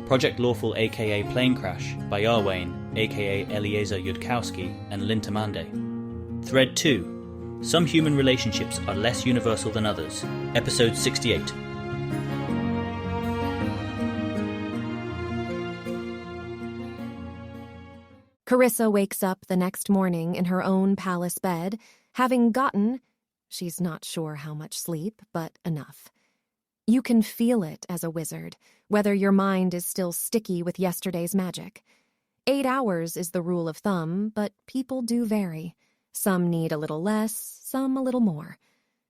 Project Lawful aka Planecrash by Arwayne aka Eliezer Yudkowsky and Lynn Tamande. Thread 2. Some human relationships are less universal than others. Episode 68. Carissa wakes up the next morning in her own palace bed, having gotten, she's not sure how much sleep, but enough. You can feel it as a wizard, whether your mind is still sticky with yesterday's magic. 8 hours is the rule of thumb, but people do vary. Some need a little less, some a little more.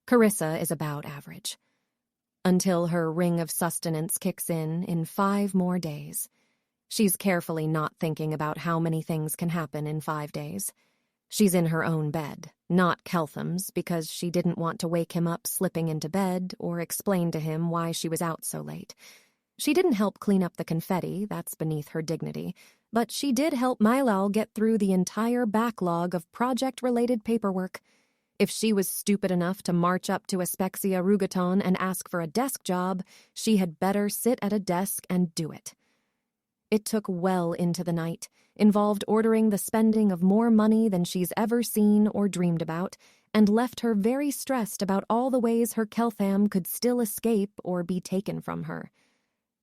Carissa is about average. Until her ring of sustenance kicks in 5 more days. She's carefully not thinking about how many things can happen in 5 days. She's in her own bed, not Keltham's, because she didn't want to wake him up slipping into bed or explain to him why she was out so late. She didn't help clean up the confetti, that's beneath her dignity, but she did help Mylal get through the entire backlog of project-related paperwork. If she was stupid enough to march up to Aspexia Rugaton and ask for a desk job, she had better sit at a desk and do it. It took well into the night, involved ordering the spending of more money than she's ever seen or dreamed about, and left her very stressed about all the ways her Keltham could still escape or be taken from her.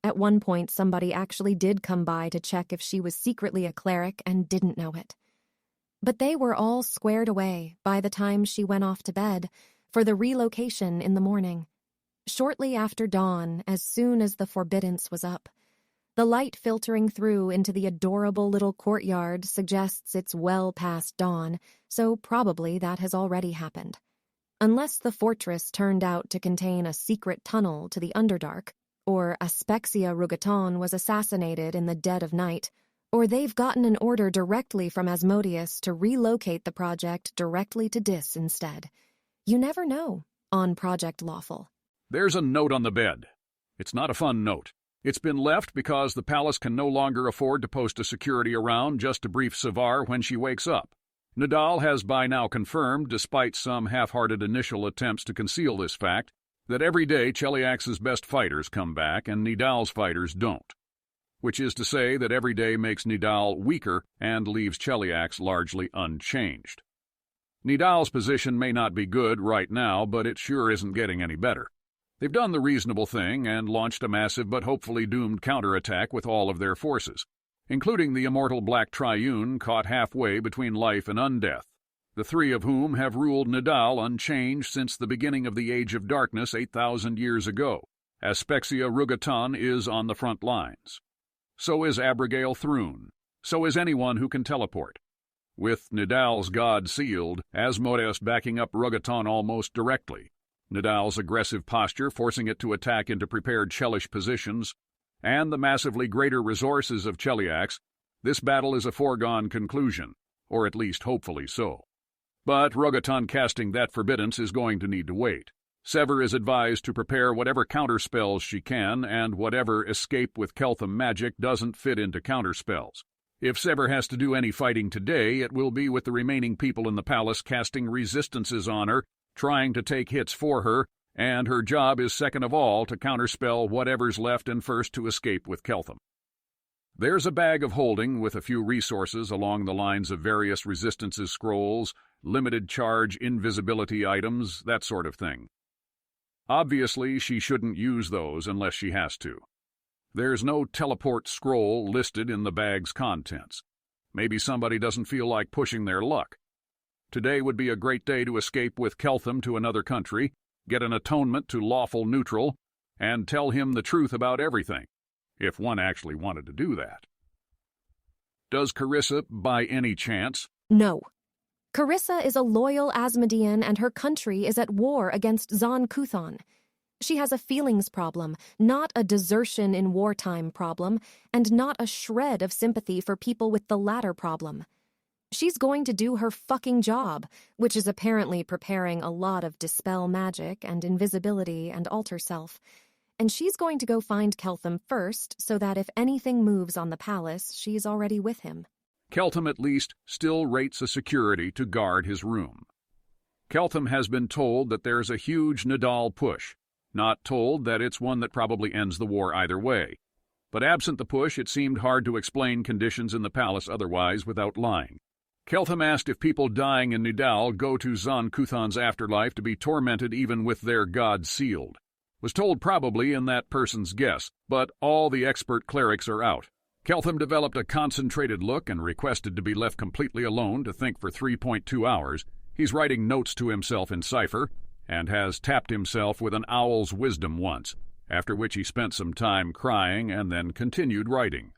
At one point, somebody actually did come by to check if she was secretly a cleric and didn't know it. But they were all squared away by the time she went off to bed for the relocation in the morning. Shortly after dawn, as soon as the forbiddance was up, the light filtering through into the adorable little courtyard suggests it's well past dawn, so probably that has already happened. Unless the fortress turned out to contain a secret tunnel to the Underdark, or Aspexia Rugaton was assassinated in the dead of night, or they've gotten an order directly from Asmodeus to relocate the project directly to Dis instead. You never know on Project Lawful. There's a note on the bed. It's not a fun note. It's been left because the palace can no longer afford to post a security around just to brief Savar when she wakes up. Nidal has by now confirmed, despite some half-hearted initial attempts to conceal this fact, that every day Cheliax's best fighters come back and Nidal's fighters don't. Which is to say that every day makes Nidal weaker and leaves Cheliax largely unchanged. Nidal's position may not be good right now, but it sure isn't getting any better. They've done the reasonable thing and launched a massive but hopefully doomed counterattack with all of their forces, including the immortal Black Triune caught halfway between life and undeath, the 3 of whom have ruled Nidal unchanged since the beginning of the Age of Darkness 8,000 years ago. Aspexia Rugaton is on the front lines. So is Abigail Thrune. So is anyone who can teleport. With Nidal's god sealed, Asmodeus backing up Rugaton almost directly, Nidal's aggressive posture forcing it to attack into prepared Chelish positions, and the massively greater resources of Cheliax, this battle is a foregone conclusion, or at least hopefully so. But Rugaton casting that forbiddance is going to need to wait. Sever is advised to prepare whatever counterspells she can, and whatever escape with Keltham magic doesn't fit into counterspells. If Sever has to do any fighting today, it will be with the remaining people in the palace casting resistances on her, trying to take hits for her, and her job is second of all to counterspell whatever's left and first to escape with Keltham. There's a bag of holding with a few resources along the lines of various resistances scrolls, limited charge invisibility items, that sort of thing. Obviously, she shouldn't use those unless she has to. There's no teleport scroll listed in the bag's contents. Maybe somebody doesn't feel like pushing their luck. Today would be a great day to escape with Keltham to another country, get an atonement to lawful neutral, and tell him the truth about everything, if one actually wanted to do that. Does Carissa, by any chance? No. Carissa is a loyal Asmodean and her country is at war against Zon Kuthon. She has a feelings problem, not a desertion in wartime problem, and not a shred of sympathy for people with the latter problem. She's going to do her fucking job, which is apparently preparing a lot of dispel magic and invisibility and alter self. And she's going to go find Keltham first so that if anything moves on the palace, she's already with him. Keltham at least still rates a security to guard his room. Keltham has been told that there's a huge Nidal push, not told that it's one that probably ends the war either way. But absent the push, it seemed hard to explain conditions in the palace otherwise without lying. Keltham asked if people dying in Nidal go to Zon Kuthon's afterlife to be tormented even with their god sealed. Was told probably in that person's guess, but all the expert clerics are out. Keltham developed a concentrated look and requested to be left completely alone to think for 3.2 hours. He's writing notes to himself in cipher, and has tapped himself with an owl's wisdom once, after which he spent some time crying and then continued writing.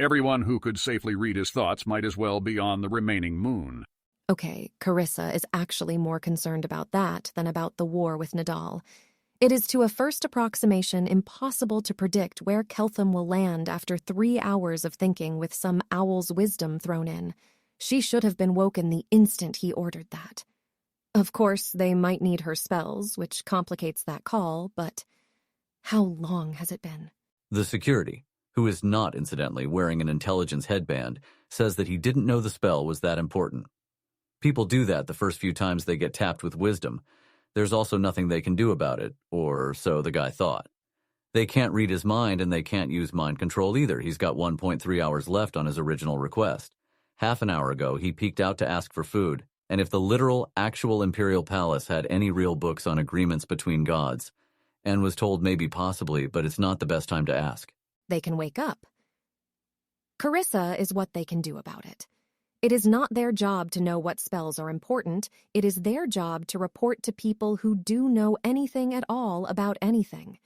Everyone who could safely read his thoughts might as well be on the remaining moon. Okay, Carissa is actually more concerned about that than about the war with Nidal. It is to a first approximation impossible to predict where Keltham will land after 3 hours of thinking with some owl's wisdom thrown in. She should have been woken the instant he ordered that. Of course, they might need her spells, which complicates that call, but how long has it been? The security, who is not, incidentally, wearing an intelligence headband, says that he didn't know the spell was that important. People do that the first few times they get tapped with wisdom. There's also nothing they can do about it, or so the guy thought. They can't read his mind, and they can't use mind control either. He's got 1.3 hours left on his original request. Half an hour ago, he peeked out to ask for food, and if the literal, actual Imperial Palace had any real books on agreements between gods, and was told maybe possibly, but it's not the best time to ask. They can wake up. Carissa is what they can do about it. It is not their job to know what spells are important. It is their job to report to people who do know anything at all about anything.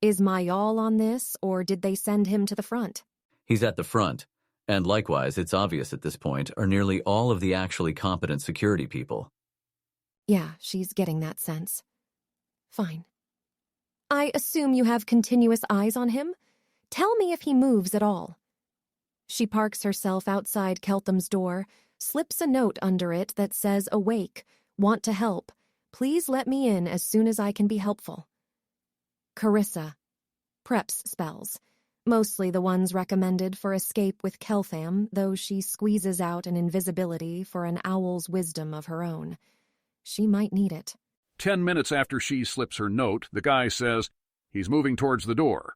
Is Mayal on this, or did they send him to the front? He's at the front, and likewise, it's obvious at this point, are nearly all of the actually competent security people. Yeah, she's getting that sense. Fine. I assume you have continuous eyes on him? Tell me if he moves at all. She parks herself outside Keltham's door, slips a note under it that says awake, want to help. Please let me in as soon as I can be helpful. Carissa. Preps spells. Mostly the ones recommended for escape with Keltham, though she squeezes out an invisibility for an owl's wisdom of her own. She might need it. 10 minutes after she slips her note, the guy says he's moving towards the door.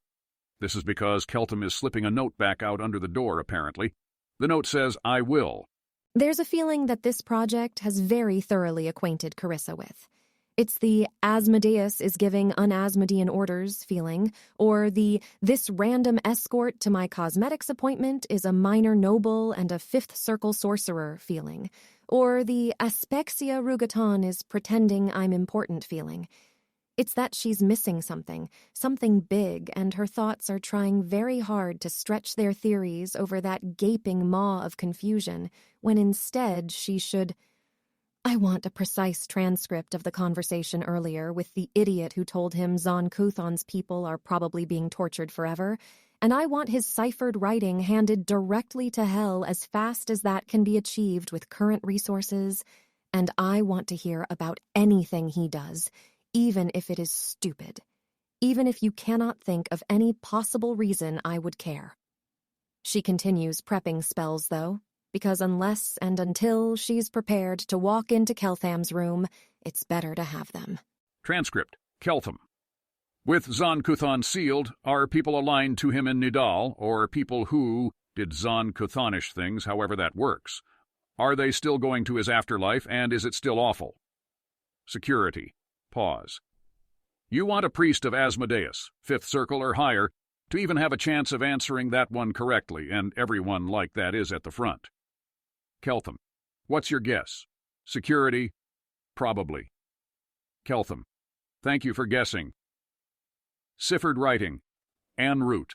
This is because Keltham is slipping a note back out under the door, apparently. The note says, I will. There's a feeling that this project has very thoroughly acquainted Carissa with. It's the Asmodeus is giving un-Asmodean orders feeling, or the this random escort to my cosmetics appointment is a minor noble and a fifth circle sorcerer feeling, or the Aspexia Rugaton is pretending I'm important feeling. It's that she's missing something big, and her thoughts are trying very hard to stretch their theories over that gaping maw of confusion, when instead she should... I want a precise transcript of the conversation earlier with the idiot who told him Zon Kuthon's people are probably being tortured forever, and I want his ciphered writing handed directly to hell as fast as that can be achieved with current resources, and I want to hear about anything he does, even if it is stupid, even if you cannot think of any possible reason I would care. She continues prepping spells, though, because unless and until she's prepared to walk into Keltham's room, it's better to have them. Transcript. Keltham. With Zon Kuthon sealed, are people aligned to him in Nidal, or people who did Zon Kuthonish things, however that works? Are they still going to his afterlife, and is it still awful? Security. Pause. You want a priest of Asmodeus, 5th circle or higher, to even have a chance of answering that one correctly, and everyone like that is at the front. Keltham. What's your guess? Security? Probably. Keltham. Thank you for guessing. Ciphered writing. En route.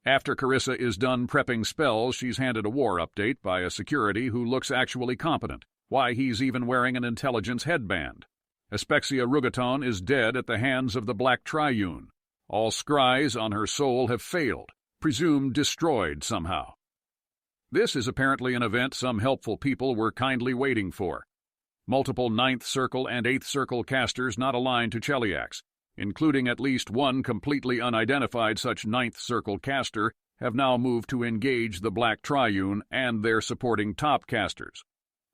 After Carissa is done prepping spells, she's handed a war update by a security who looks actually competent. Why, he's even wearing an intelligence headband. Aspexia Rugaton is dead at the hands of the Black Triune. All scries on her soul have failed, presumed destroyed somehow. This is apparently an event some helpful people were kindly waiting for. Multiple 9th Circle and 8th Circle casters not aligned to Cheliax, including at least one completely unidentified such 9th Circle caster, have now moved to engage the Black Triune and their supporting top casters.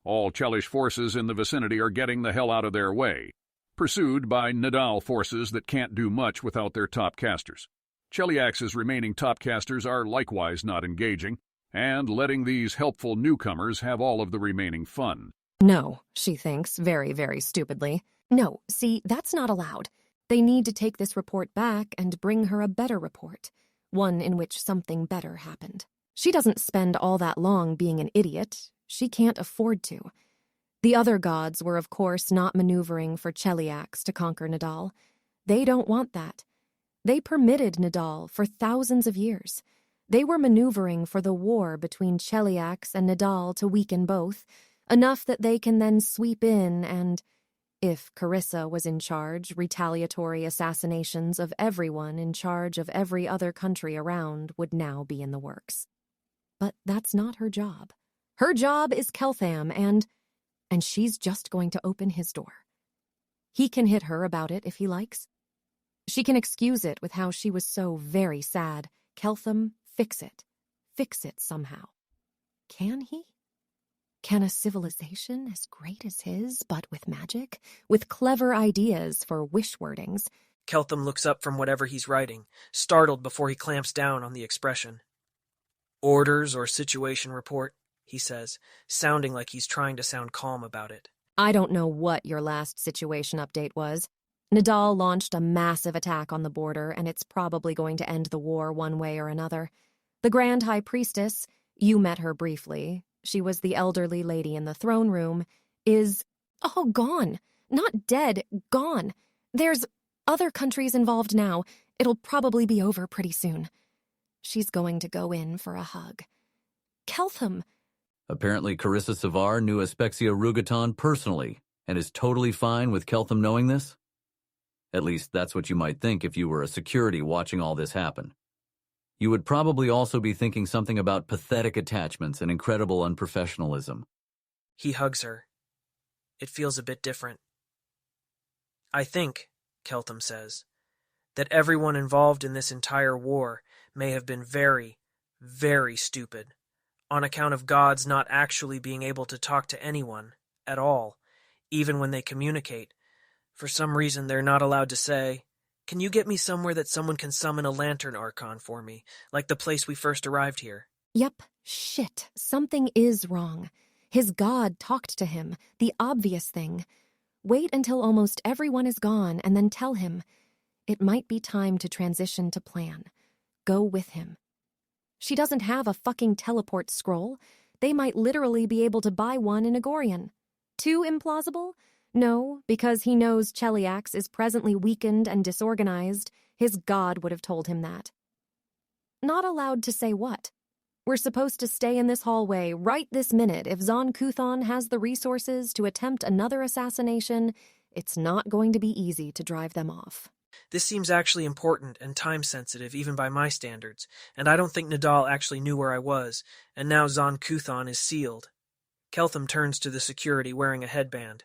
All Chelish forces in the vicinity are getting the hell out of their way, pursued by Nidal forces that can't do much without their top casters. Cheliax's remaining topcasters are likewise not engaging, and letting these helpful newcomers have all of the remaining fun. No, she thinks, very, very stupidly. No, see, that's not allowed. They need to take this report back and bring her a better report, one in which something better happened. She doesn't spend all that long being an idiot. She can't afford to. The other gods were, of course, not maneuvering for Cheliax to conquer Nidal. They don't want that. They permitted Nidal for thousands of years. They were maneuvering for the war between Cheliax and Nidal to weaken both, enough that they can then sweep in and, if Carissa was in charge, retaliatory assassinations of everyone in charge of every other country around would now be in the works. But that's not her job. Her job is Keltham, and she's just going to open his door. He can hit her about it if he likes. She can excuse it with how she was so very sad. Keltham, fix it. Fix it somehow. Can he? Can a civilization as great as his, but with magic, with clever ideas for wish-wordings? Keltham looks up from whatever he's writing, startled before he clamps down on the expression. Orders or situation report, he says, sounding like he's trying to sound calm about it. I don't know what your last situation update was. Nidal launched a massive attack on the border, and it's probably going to end the war one way or another. The Grand High Priestess, you met her briefly, she was the elderly lady in the throne room, is, gone. Not dead, gone. There's other countries involved now. It'll probably be over pretty soon. She's going to go in for a hug. Keltham. Apparently Carissa Savar knew Aspexia Rugaton personally and is totally fine with Keltham knowing this? At least that's what you might think if you were a security watching all this happen. You would probably also be thinking something about pathetic attachments and incredible unprofessionalism. He hugs her. It feels a bit different. I think, Keltham says, that everyone involved in this entire war may have been very, very stupid, on account of gods not actually being able to talk to anyone at all, even when they communicate. For some reason, they're not allowed to say, "Can you get me somewhere that someone can summon a lantern archon for me, like the place we first arrived here?" Yep, shit, something is wrong. His god talked to him, the obvious thing. Wait until almost everyone is gone and then tell him. It might be time to transition to plan. Go with him. She doesn't have a fucking teleport scroll. They might literally be able to buy one in Agorian. Too implausible? No, because he knows Cheliax is presently weakened and disorganized. His god would have told him that. Not allowed to say what? We're supposed to stay in this hallway right this minute. If Zon Kuthon has the resources to attempt another assassination, it's not going to be easy to drive them off. This seems actually important and time-sensitive even by my standards, and I don't think Nidal actually knew where I was, and now Zon Kuthon is sealed. Keltham turns to the security wearing a headband.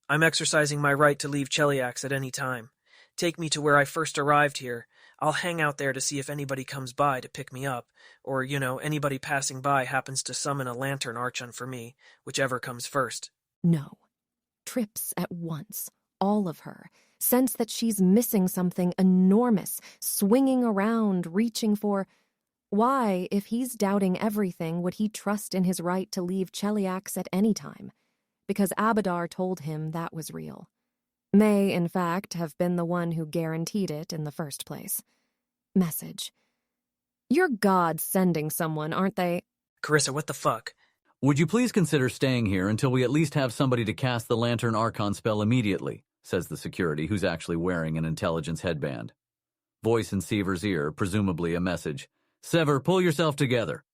I'm exercising my right to leave Cheliax at any time. Take me to where I first arrived here. I'll hang out there to see if anybody comes by to pick me up, or, anybody passing by happens to summon a lantern archon for me, whichever comes first. No. Trips at once. All of her. Sense that she's missing something enormous, swinging around, reaching for... Why, if he's doubting everything, would he trust in his right to leave Cheliax at any time? Because Abadar told him that was real. May, in fact, have been the one who guaranteed it in the first place. Message. Your gods sending someone, aren't they? Carissa, what the fuck? Would you please consider staying here until we at least have somebody to cast the Lantern Archon spell immediately, says the security, who's actually wearing an intelligence headband. Voice in Seaver's ear, presumably a message. Sever, pull yourself together.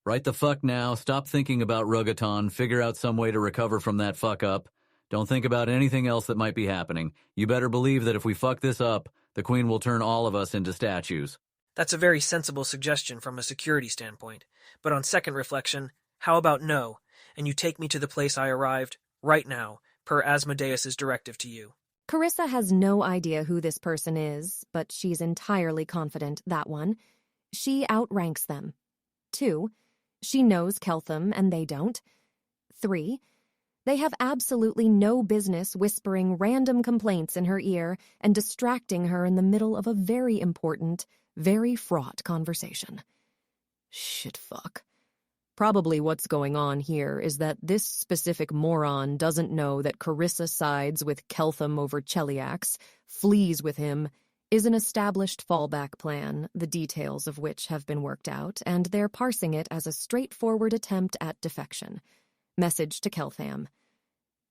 Right the fuck now, stop thinking about Rugaton, figure out some way to recover from that fuck up. Don't think about anything else that might be happening. You better believe that if we fuck this up, the Queen will turn all of us into statues. That's a very sensible suggestion from a security standpoint. But on second reflection, how about no, and you take me to the place I arrived, right now, per Asmodeus's directive to you? Carissa has no idea who this person is, but she's entirely confident that one. She outranks them. 2. She knows Keltham and they don't. 3. They have absolutely no business whispering random complaints in her ear and distracting her in the middle of a very important, very fraught conversation. Shit fuck. Probably what's going on here is that this specific moron doesn't know that Carissa sides with Keltham over Cheliax, flees with him, is an established fallback plan, the details of which have been worked out, and they're parsing it as a straightforward attempt at defection. Message to Keltham.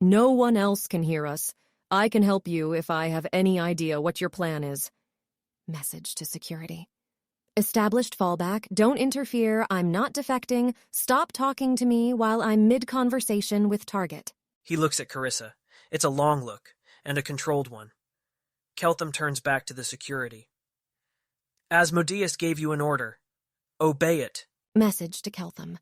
No one else can hear us. I can help you if I have any idea what your plan is. Message to security. Established fallback, don't interfere, I'm not defecting, stop talking to me while I'm mid-conversation with target. He looks at Carissa. It's a long look, and a controlled one. Keltham turns back to the security. Asmodeus gave you an order. Obey it. Message to Keltham.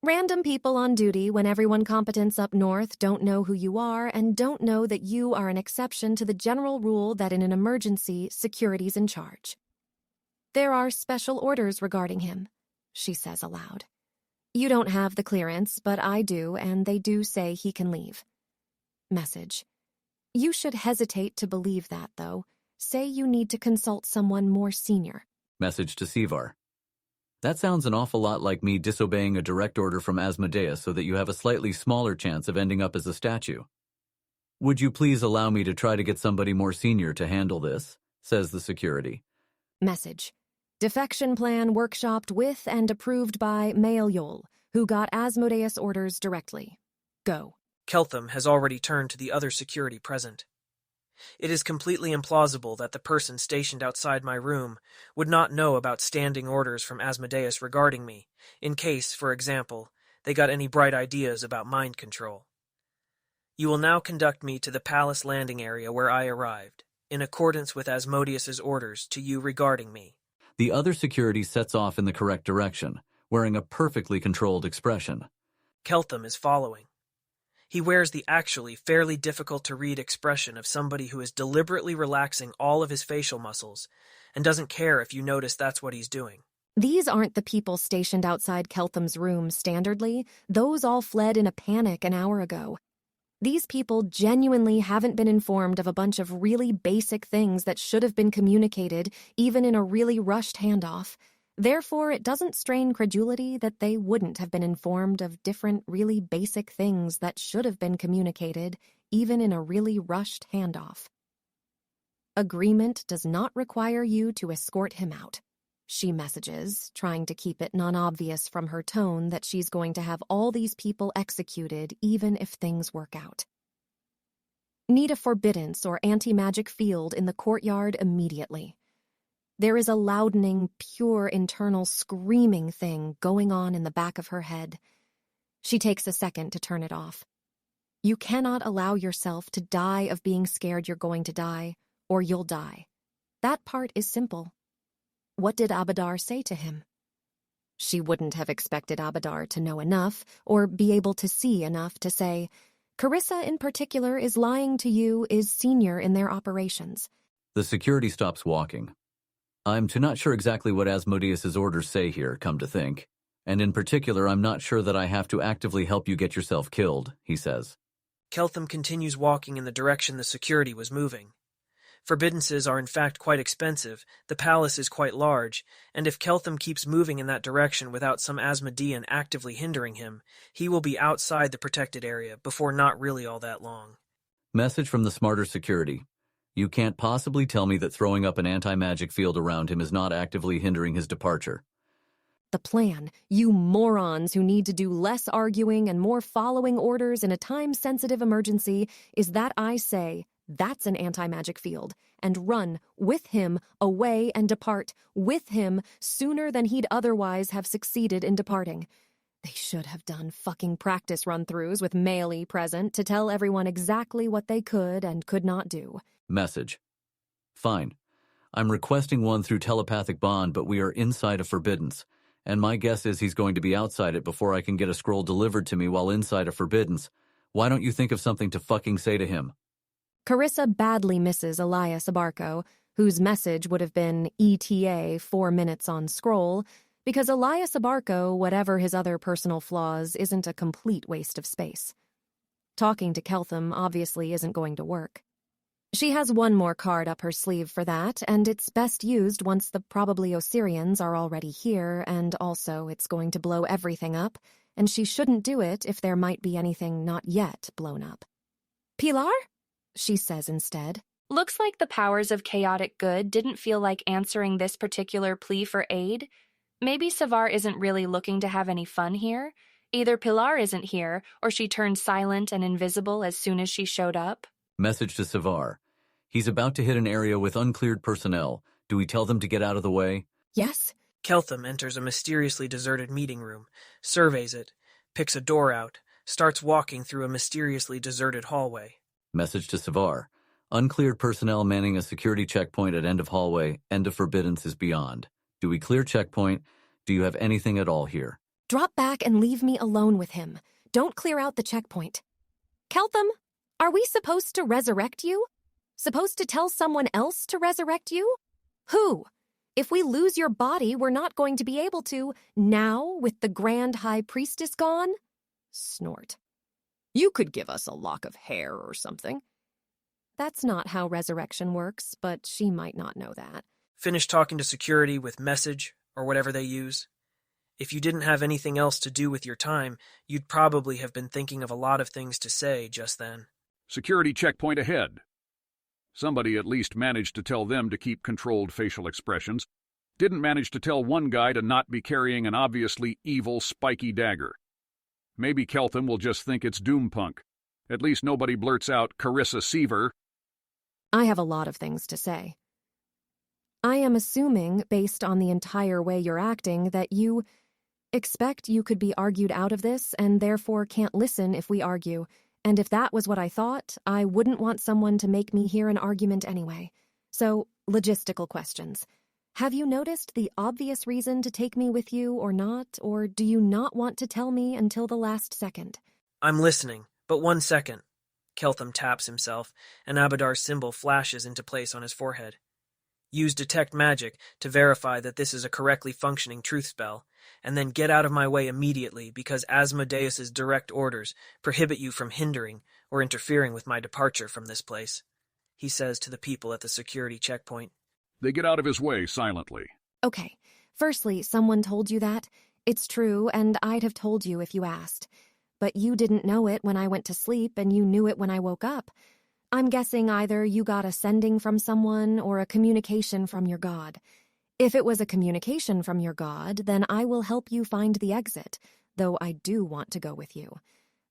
Random people on duty when everyone competent's up north don't know who you are and don't know that you are an exception to the general rule that in an emergency, security's in charge. There are special orders regarding him, she says aloud. You don't have the clearance, but I do, and they do say he can leave. Message. You should hesitate to believe that, though. Say you need to consult someone more senior. Message to Sevar. That sounds an awful lot like me disobeying a direct order from Asmodeus so that you have a slightly smaller chance of ending up as a statue. Would you please allow me to try to get somebody more senior to handle this? Says the security. Message. Defection plan workshopped with and approved by Maelyol, who got Asmodeus orders directly. Go. Keltham has already turned to the other security present. It is completely implausible that the person stationed outside my room would not know about standing orders from Asmodeus regarding me, in case, for example, they got any bright ideas about mind control. You will now conduct me to the palace landing area where I arrived, in accordance with Asmodeus's orders to you regarding me. The other security sets off in the correct direction, wearing a perfectly controlled expression. Keltham is following. He wears the actually fairly difficult-to-read expression of somebody who is deliberately relaxing all of his facial muscles and doesn't care if you notice that's what he's doing. These aren't the people stationed outside Keltham's room standardly. Those all fled in a panic an hour ago. These people genuinely haven't been informed of a bunch of really basic things that should have been communicated, even in a really rushed handoff. Therefore, it doesn't strain credulity that they wouldn't have been informed of different really basic things that should have been communicated, even in a really rushed handoff. Agreement does not require you to escort him out, she messages, trying to keep it non-obvious from her tone that she's going to have all these people executed even if things work out. Need a forbiddance or anti-magic field in the courtyard immediately. There is a loudening, pure internal screaming thing going on in the back of her head. She takes a second to turn it off. You cannot allow yourself to die of being scared you're going to die, or you'll die. That part is simple. What did Abadar say to him? She wouldn't have expected Abadar to know enough, or be able to see enough to say, Carissa in particular is lying to you, is senior in their operations. The security stops walking. I'm not sure exactly what Asmodeus's orders say here, come to think. And in particular, I'm not sure that I have to actively help you get yourself killed, he says. Keltham continues walking in the direction the security was moving. Forbiddances are in fact quite expensive, the palace is quite large, and if Keltham keeps moving in that direction without some Asmodean actively hindering him, he will be outside the protected area before not really all that long. Message from the smarter security. You can't possibly tell me that throwing up an anti-magic field around him is not actively hindering his departure. The plan, you morons who need to do less arguing and more following orders in a time-sensitive emergency, is that I say, that's an anti-magic field, and run with him away and depart with him sooner than he'd otherwise have succeeded in departing. They should have done fucking practice run-throughs with Maely present to tell everyone exactly what they could and could not do. Message. Fine. I'm requesting one through telepathic bond, but we are inside a forbiddance, and my guess is he's going to be outside it before I can get a scroll delivered to me while inside a forbiddance. Why don't you think of something to fucking say to him? Carissa badly misses Elias Abarco, whose message would have been ETA 4 minutes on scroll, because Elias Abarco, whatever his other personal flaws, isn't a complete waste of space. Talking to Keltham obviously isn't going to work. She has one more card up her sleeve for that, and it's best used once the probably Osirians are already here, and also it's going to blow everything up, and she shouldn't do it if there might be anything not yet blown up. Pilar? She says instead. Looks like the powers of chaotic good didn't feel like answering this particular plea for aid. Maybe Savar isn't really looking to have any fun here. Either Pilar isn't here, or she turned silent and invisible as soon as she showed up. Message to Savar. He's about to hit an area with uncleared personnel. Do we tell them to get out of the way? Yes? Keltham enters a mysteriously deserted meeting room, surveys it, picks a door out, starts walking through a mysteriously deserted hallway. Message to Savar. Uncleared personnel manning a security checkpoint at end of hallway. End of forbiddance is beyond. Do we clear checkpoint? Do you have anything at all here? Drop back and leave me alone with him. Don't clear out the checkpoint. Keltham, are we supposed to resurrect you? Supposed to tell someone else to resurrect you? Who? If we lose your body, we're not going to be able to, now with the Grand High Priestess gone? Snort. You could give us a lock of hair or something. That's not how resurrection works, but she might not know that. Finish talking to security with message, or whatever they use. If you didn't have anything else to do with your time, you'd probably have been thinking of a lot of things to say just then. Security checkpoint ahead. Somebody at least managed to tell them to keep controlled facial expressions. Didn't manage to tell one guy to not be carrying an obviously evil, spiky dagger. Maybe Keltham will just think it's Doompunk. At least nobody blurts out Carissa Seaver. I have a lot of things to say. I am assuming, based on the entire way you're acting, that you expect you could be argued out of this and therefore can't listen if we argue. And if that was what I thought, I wouldn't want someone to make me hear an argument anyway. So, logistical questions. Have you noticed the obvious reason to take me with you or not, or do you not want to tell me until the last second? I'm listening, but 1 second. Keltham taps himself, and Abadar's symbol flashes into place on his forehead. Use Detect Magic to verify that this is a correctly functioning truth spell, and then get out of my way immediately because Asmodeus's direct orders prohibit you from hindering or interfering with my departure from this place, he says to the people at the security checkpoint. They get out of his way silently. Okay, firstly, someone told you that. It's true, and I'd have told you if you asked. But you didn't know it when I went to sleep, and you knew it when I woke up. I'm guessing either you got a sending from someone or a communication from your god. If it was a communication from your god, then I will help you find the exit, though I do want to go with you.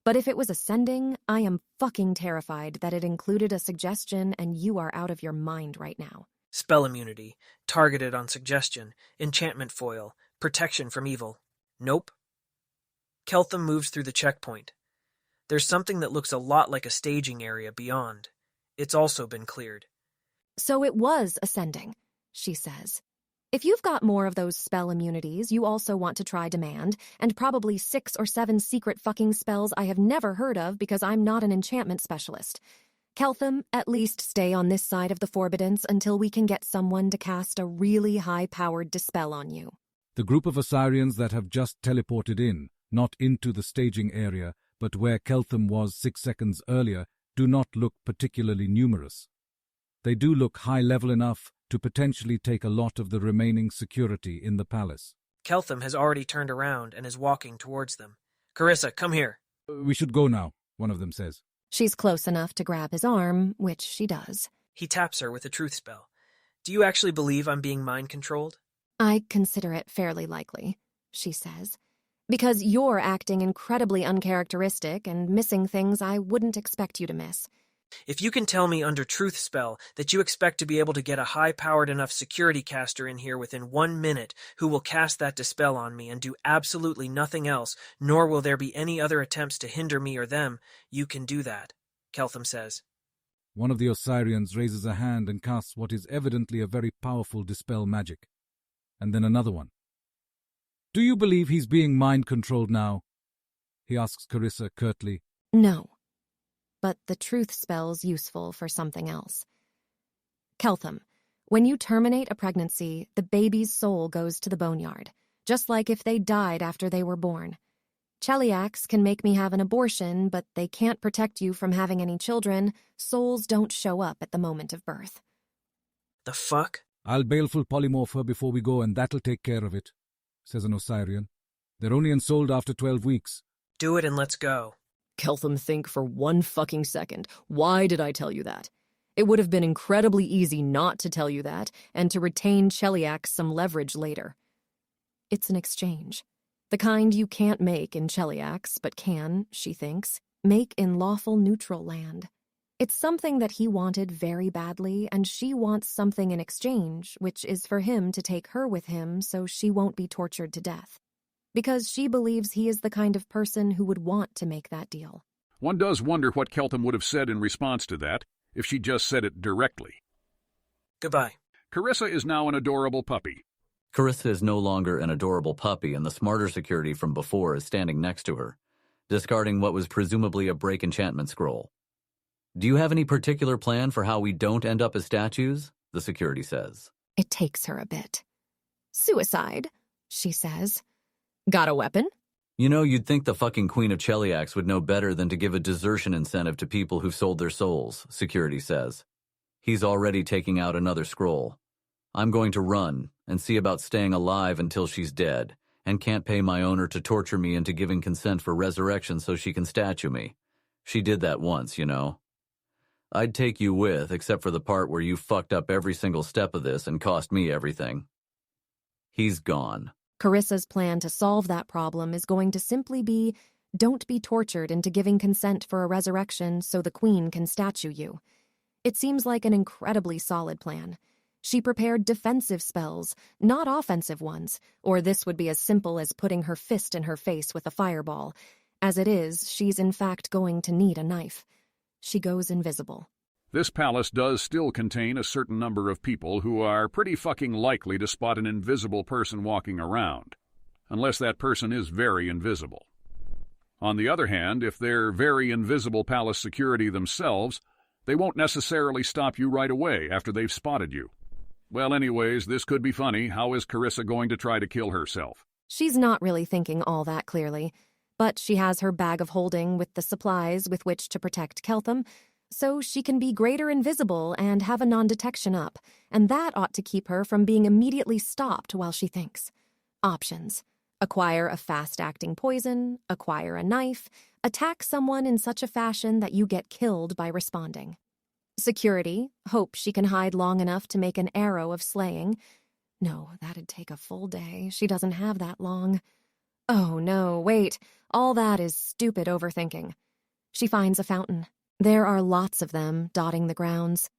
But if it was a sending, I am fucking terrified that it included a suggestion and you are out of your mind right now. Spell immunity, targeted on suggestion, enchantment foil, protection from evil. Nope. Keltham moves through the checkpoint. There's something that looks a lot like a staging area beyond. It's also been cleared. So it was ascending, she says. If you've got more of those spell immunities, you also want to try Demand, and probably 6 or 7 secret fucking spells I have never heard of because I'm not an enchantment specialist. Keltham, at least stay on this side of the Forbiddance until we can get someone to cast a really high-powered dispel on you. The group of Osirians that have just teleported in, not into the staging area, but where Keltham was 6 seconds earlier, do not look particularly numerous. They do look high-level enough to potentially take a lot of the remaining security in the palace. Keltham has already turned around and is walking towards them. Carissa, come here. We should go now, one of them says. She's close enough to grab his arm, which she does. He taps her with a truth spell. Do you actually believe I'm being mind-controlled? I consider it fairly likely, she says. Because you're acting incredibly uncharacteristic and missing things I wouldn't expect you to miss. If you can tell me under truth spell that you expect to be able to get a high-powered enough security caster in here within 1 minute who will cast that dispel on me and do absolutely nothing else, nor will there be any other attempts to hinder me or them, you can do that, Keltham says. One of the Osirians raises a hand and casts what is evidently a very powerful dispel magic. And then another one. Do you believe he's being mind-controlled now? He asks Carissa curtly. No. But the truth spell's useful for something else. Keltham, when you terminate a pregnancy, the baby's soul goes to the boneyard, just like if they died after they were born. Cheliacs can make me have an abortion, but they can't protect you from having any children. Souls don't show up at the moment of birth. The fuck? I'll baleful polymorph her before we go and that'll take care of it, says an Osirian. They're only ensouled after 12 weeks. Do it and let's go. Keltham, think for 1 fucking second. Why did I tell you that? It would have been incredibly easy not to tell you that and to retain Cheliax some leverage later. It's an exchange. The kind you can't make in Cheliax, but can, she thinks, make in lawful neutral land. It's something that he wanted very badly, and she wants something in exchange, which is for him to take her with him so she won't be tortured to death. Because she believes he is the kind of person who would want to make that deal. One does wonder what Keltham would have said in response to that, if she just said it directly. Goodbye. Carissa is now an adorable puppy. Carissa is no longer an adorable puppy, and the smarter security from before is standing next to her, discarding what was presumably a break enchantment scroll. Do you have any particular plan for how we don't end up as statues? The security says. It takes her a bit. Suicide, she says. Got a weapon? You know, you'd think the fucking Queen of Cheliax would know better than to give a desertion incentive to people who've sold their souls, security says. He's already taking out another scroll. I'm going to run and see about staying alive until she's dead, and can't pay my owner to torture me into giving consent for resurrection so she can statue me. She did that once, you know. I'd take you with, except for the part where you fucked up every single step of this and cost me everything. He's gone. Carissa's plan to solve that problem is going to simply be, don't be tortured into giving consent for a resurrection so the queen can statue you. It seems like an incredibly solid plan. She prepared defensive spells, not offensive ones, or this would be as simple as putting her fist in her face with a fireball. As it is, she's in fact going to need a knife. She goes invisible. This palace does still contain a certain number of people who are pretty fucking likely to spot an invisible person walking around, unless that person is very invisible. On the other hand, if they're very invisible palace security themselves, they won't necessarily stop you right away after they've spotted you. Well, anyways, this could be funny. How is Carissa going to try to kill herself? She's not really thinking all that clearly, but she has her bag of holding with the supplies with which to protect Keltham, so she can be greater invisible and have a non-detection up, and that ought to keep her from being immediately stopped while she thinks. Options. Acquire a fast-acting poison, acquire a knife, attack someone in such a fashion that you get killed by responding. Security. Hope she can hide long enough to make an arrow of slaying. No, that'd take a full day. She doesn't have that long. Oh, no, wait. All that is stupid overthinking. She finds a fountain. There are lots of them dotting the grounds.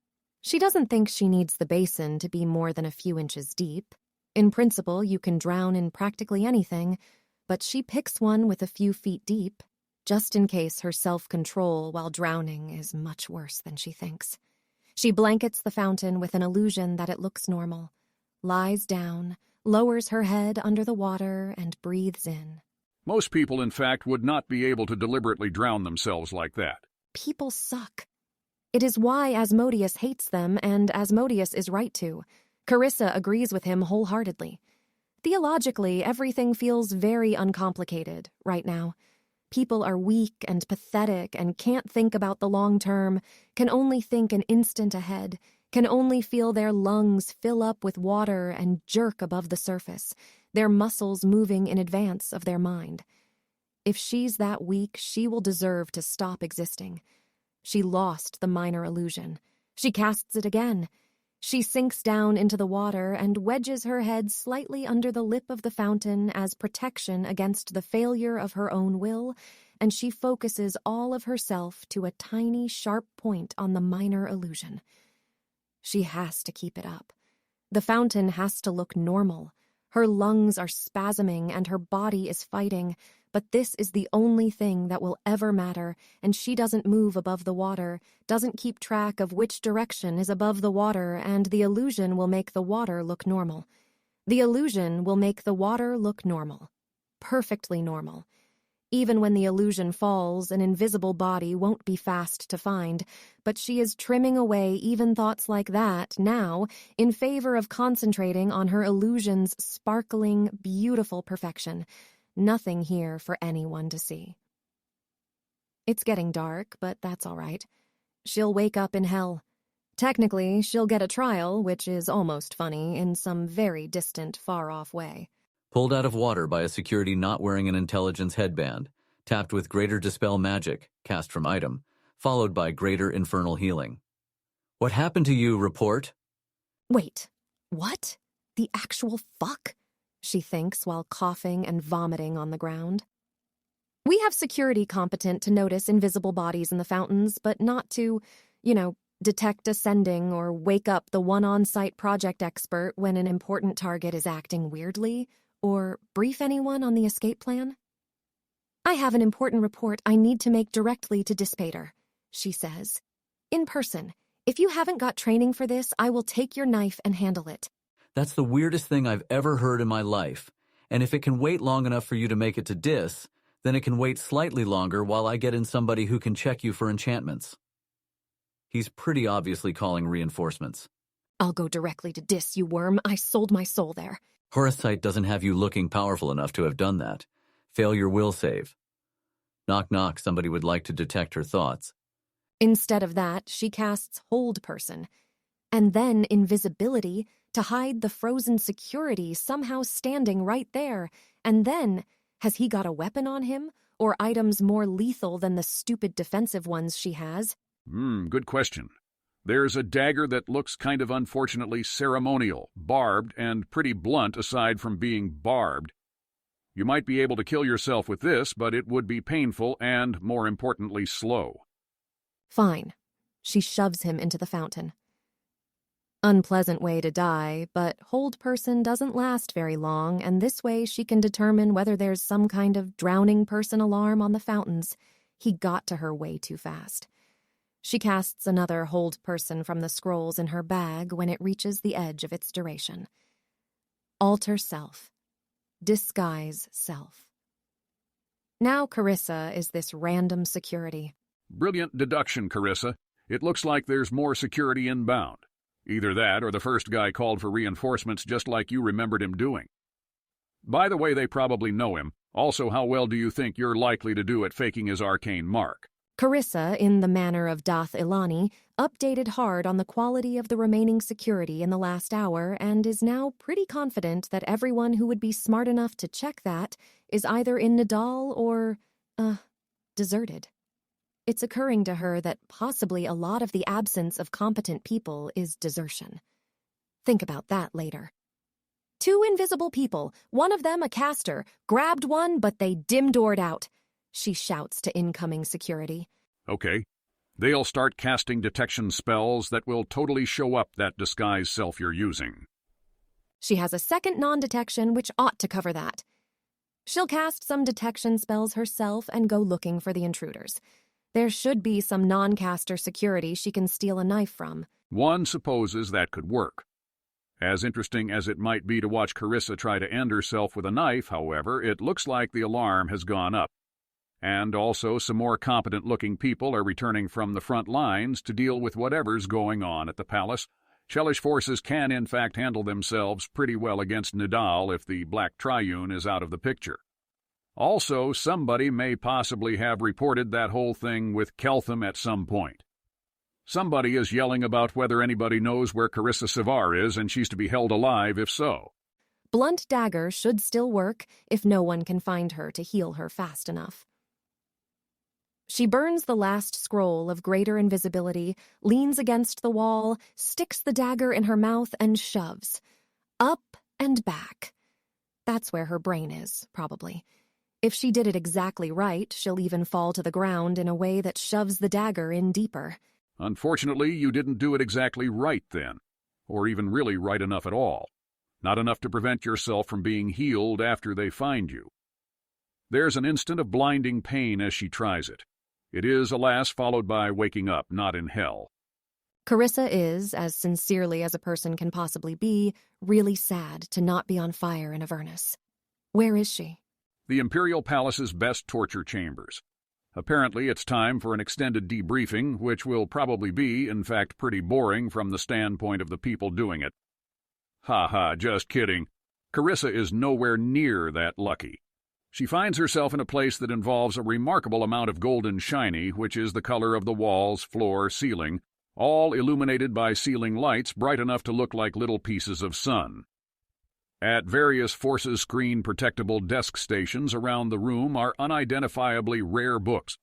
She doesn't think she needs the basin to be more than a few inches deep. In principle, you can drown in practically anything, but she picks one with a few feet deep, just in case her self-control while drowning is much worse than she thinks. She blankets the fountain with an illusion that it looks normal, lies down, lowers her head under the water, and breathes in. Most people, in fact, would not be able to deliberately drown themselves like that. People suck. It is why Asmodeus hates them, and Asmodeus is right to. Carissa agrees with him wholeheartedly. Theologically, everything feels very uncomplicated right now. People are weak and pathetic and can't think about the long term, can only think an instant ahead, can only feel their lungs fill up with water and jerk above the surface, their muscles moving in advance of their mind. If she's that weak, she will deserve to stop existing. She lost the minor illusion. She casts it again. She sinks down into the water and wedges her head slightly under the lip of the fountain as protection against the failure of her own will, and she focuses all of herself to a tiny, sharp point on the minor illusion. She has to keep it up. The fountain has to look normal. Her lungs are spasming and her body is fighting, but this is the only thing that will ever matter, and she doesn't move above the water, doesn't keep track of which direction is above the water, and the illusion will make the water look normal. The illusion will make the water look normal. Perfectly normal. Even when the illusion falls, an invisible body won't be fast to find, but she is trimming away even thoughts like that now in favor of concentrating on her illusion's sparkling, beautiful perfection. Nothing here for anyone to see. It's getting dark, but that's all right. She'll wake up in hell. Technically, she'll get a trial, which is almost funny, in some very distant, far-off way. Pulled out of water by a security not wearing an intelligence headband, tapped with Greater Dispel Magic, cast from item, followed by Greater Infernal Healing. What happened to you, report? Wait, what? The actual fuck? She thinks while coughing and vomiting on the ground. We have security competent to notice invisible bodies in the fountains, but not to, detect ascending or wake up the one on-site project expert when an important target is acting weirdly, or brief anyone on the escape plan. I have an important report I need to make directly to Dispater, she says. In person. If you haven't got training for this, I will take your knife and handle it. That's the weirdest thing I've ever heard in my life. And if it can wait long enough for you to make it to Dis, then it can wait slightly longer while I get in somebody who can check you for enchantments. He's pretty obviously calling reinforcements. I'll go directly to Dis, you worm. I sold my soul there. Horusite doesn't have you looking powerful enough to have done that. Failure will save. Knock knock, somebody would like to detect her thoughts. Instead of that, she casts Hold Person. And then Invisibility to hide the frozen security somehow standing right there. And then, has he got a weapon on him? Or items more lethal than the stupid defensive ones she has? Good question. There's a dagger that looks kind of unfortunately ceremonial, barbed, and pretty blunt aside from being barbed. You might be able to kill yourself with this, but it would be painful and, more importantly, slow. Fine. She shoves him into the fountain. Unpleasant way to die, but Hold Person doesn't last very long, and this way she can determine whether there's some kind of drowning person alarm on the fountains. He got to her way too fast. She casts another Hold Person from the scrolls in her bag when it reaches the edge of its duration. Alter Self. Disguise Self. Now Carissa is this random security. Brilliant deduction, Carissa. It looks like there's more security inbound. Either that or the first guy called for reinforcements just like you remembered him doing. By the way, they probably know him. Also, how well do you think you're likely to do at faking his arcane mark? Carissa, in the manner of Dath Ilani, updated hard on the quality of the remaining security in the last hour and is now pretty confident that everyone who would be smart enough to check that is either in Nidal or, deserted. It's occurring to her that possibly a lot of the absence of competent people is desertion. Think about that later. 2 invisible people, one of them a caster, grabbed one but they dim-doored out. She shouts to incoming security. Okay. They'll start casting detection spells that will totally show up that disguise self you're using. She has a second non-detection which ought to cover that. She'll cast some detection spells herself and go looking for the intruders. There should be some non-caster security she can steal a knife from. One supposes that could work. As interesting as it might be to watch Carissa try to end herself with a knife, however, it looks like the alarm has gone up. And also some more competent-looking people are returning from the front lines to deal with whatever's going on at the palace. Chelish forces can, in fact, handle themselves pretty well against Nidal if the Black Triune is out of the picture. Also, somebody may possibly have reported that whole thing with Keltham at some point. Somebody is yelling about whether anybody knows where Carissa Savar is, and she's to be held alive if so. Blunt dagger should still work if no one can find her to heal her fast enough. She burns the last scroll of greater invisibility, leans against the wall, sticks the dagger in her mouth, and shoves. Up and back. That's where her brain is, probably. If she did it exactly right, she'll even fall to the ground in a way that shoves the dagger in deeper. Unfortunately, you didn't do it exactly right then, or even really right enough at all. Not enough to prevent yourself from being healed after they find you. There's an instant of blinding pain as she tries it. It is, alas, followed by waking up, not in hell. Carissa is, as sincerely as a person can possibly be, really sad to not be on fire in Avernus. Where is she? The Imperial Palace's best torture chambers. Apparently, it's time for an extended debriefing, which will probably be, in fact, pretty boring from the standpoint of the people doing it. Ha ha, just kidding. Carissa is nowhere near that lucky. She finds herself in a place that involves a remarkable amount of golden shiny, which is the color of the walls, floor, ceiling, all illuminated by ceiling lights bright enough to look like little pieces of sun. At various forces screen protectable desk stations around the room are unidentifiably rare books,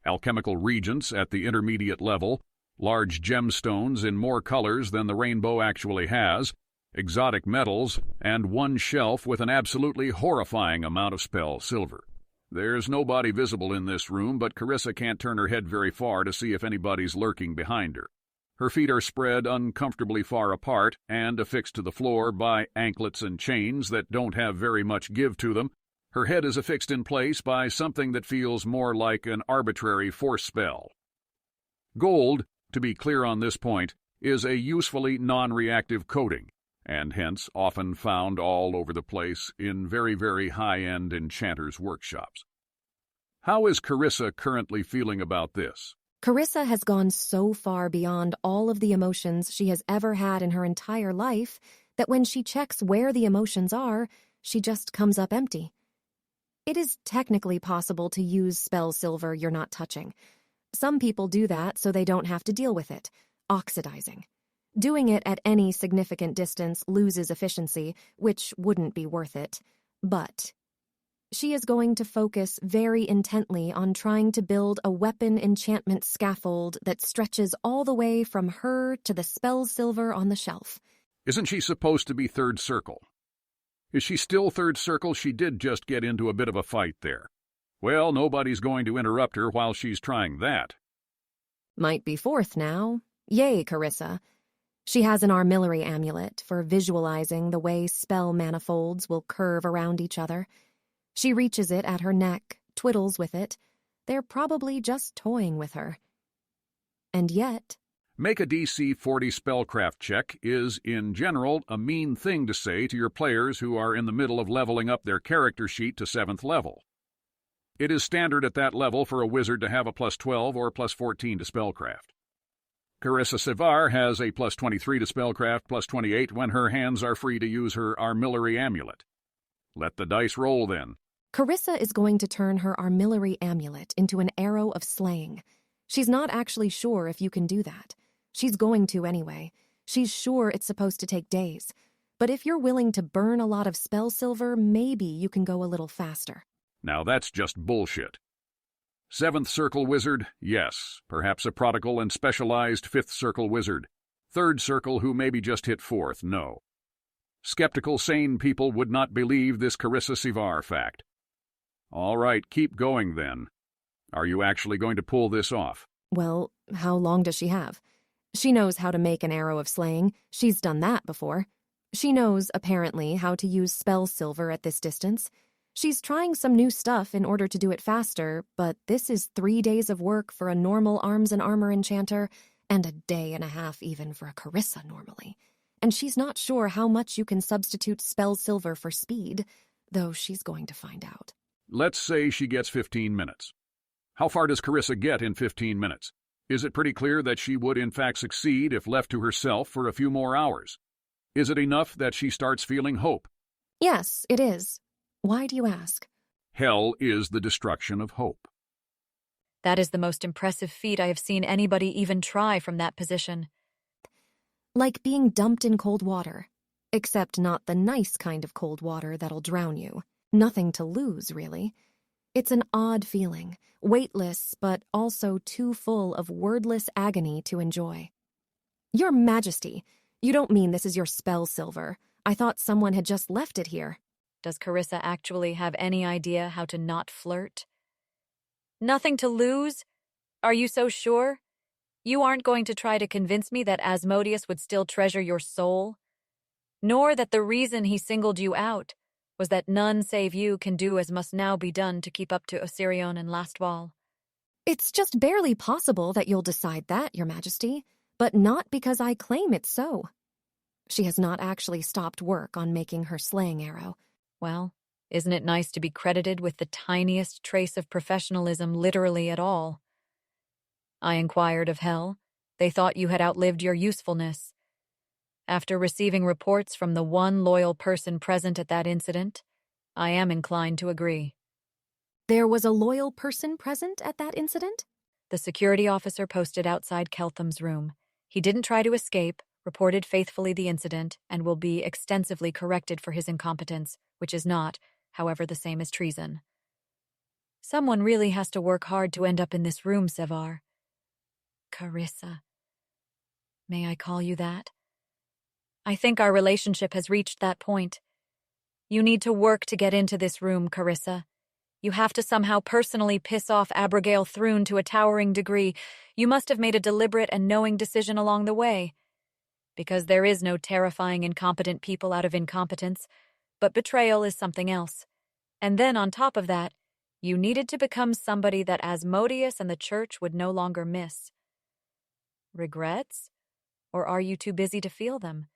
alchemical reagents at the intermediate level, large gemstones in more colors than the rainbow actually has, exotic metals, and one shelf with an absolutely horrifying amount of spell silver. There's nobody visible in this room, but Carissa can't turn her head very far to see if anybody's lurking behind her. Her feet are spread uncomfortably far apart and affixed to the floor by anklets and chains that don't have very much give to them. Her head is affixed in place by something that feels more like an arbitrary force spell. Gold, to be clear on this point, is a usefully non-reactive coating, and hence often found all over the place in very, very high-end enchanters' workshops. How is Carissa currently feeling about this? Carissa has gone so far beyond all of the emotions she has ever had in her entire life that when she checks where the emotions are, she just comes up empty. It is technically possible to use spell silver you're not touching. Some people do that so they don't have to deal with it, oxidizing. Doing it at any significant distance loses efficiency, which wouldn't be worth it. But she is going to focus very intently on trying to build a weapon enchantment scaffold that stretches all the way from her to the spell silver on the shelf. Isn't she supposed to be third circle? Is she still third circle? She did just get into a bit of a fight there. Well, nobody's going to interrupt her while she's trying that. Might be fourth now. Yay, Carissa. She has an armillary amulet for visualizing the way spell manifolds will curve around each other. She reaches it at her neck, twiddles with it. They're probably just toying with her. And yet... Make a DC 40 spellcraft check is, in general, a mean thing to say to your players who are in the middle of leveling up their character sheet to 7th level. It is standard at that level for a wizard to have a plus 12 or plus 14 to spellcraft. Carissa Sevar has a plus 23 to spellcraft, plus 28 when her hands are free to use her armillary amulet. Let the dice roll then. Carissa is going to turn her armillary amulet into an arrow of slaying. She's not actually sure if you can do that. She's going to anyway. She's sure it's supposed to take days. But if you're willing to burn a lot of spell silver, maybe you can go a little faster. Now that's just bullshit. 7th circle wizard, yes. Perhaps a prodigal and specialized 5th circle wizard. 3rd circle who maybe just hit 4th, no. Skeptical, sane people would not believe this Carissa Sevar fact. All right, keep going then. Are you actually going to pull this off? Well, how long does she have? She knows how to make an arrow of slaying. She's done that before. She knows, apparently, how to use spell silver at this distance. She's trying some new stuff in order to do it faster, but this is 3 days of work for a normal arms and armor enchanter, and a day and a half even for a Carissa normally. And she's not sure how much you can substitute spell silver for speed, though she's going to find out. Let's say she gets 15 minutes. How far does Carissa get in 15 minutes? Is it pretty clear that she would in fact succeed if left to herself for a few more hours? Is it enough that she starts feeling hope? Yes, it is. Why do you ask? Hell is the destruction of hope. That is the most impressive feat I have seen anybody even try from that position. Like being dumped in cold water. Except not the nice kind of cold water that'll drown you. Nothing to lose, really. It's an odd feeling, weightless, but also too full of wordless agony to enjoy. Your Majesty, you don't mean this is your spell silver. I thought someone had just left it here. Does Carissa actually have any idea how to not flirt? Nothing to lose? Are you so sure? You aren't going to try to convince me that Asmodeus would still treasure your soul? Nor that the reason he singled you out was that none save you can do as must now be done to keep up to Osirion and Lastwall. It's just barely possible that you'll decide that, Your Majesty, but not because I claim it's so. She has not actually stopped work on making her slaying arrow. Well, isn't it nice to be credited with the tiniest trace of professionalism literally at all? I inquired of Hell. They thought you had outlived your usefulness. After receiving reports from the one loyal person present at that incident, I am inclined to agree. There was a loyal person present at that incident? The security officer posted outside Keltham's room. He didn't try to escape, reported faithfully the incident, and will be extensively corrected for his incompetence, which is not, however, the same as treason. Someone really has to work hard to end up in this room, Sevar. Carissa. May I call you that? I think our relationship has reached that point. You need to work to get into this room, Carissa. You have to somehow personally piss off Abigail Thrune to a towering degree. You must have made a deliberate and knowing decision along the way. Because there is no terrifying incompetent people out of incompetence, but betrayal is something else. And then on top of that, you needed to become somebody that Asmodeus and the church would no longer miss. Regrets? Or are you too busy to feel them?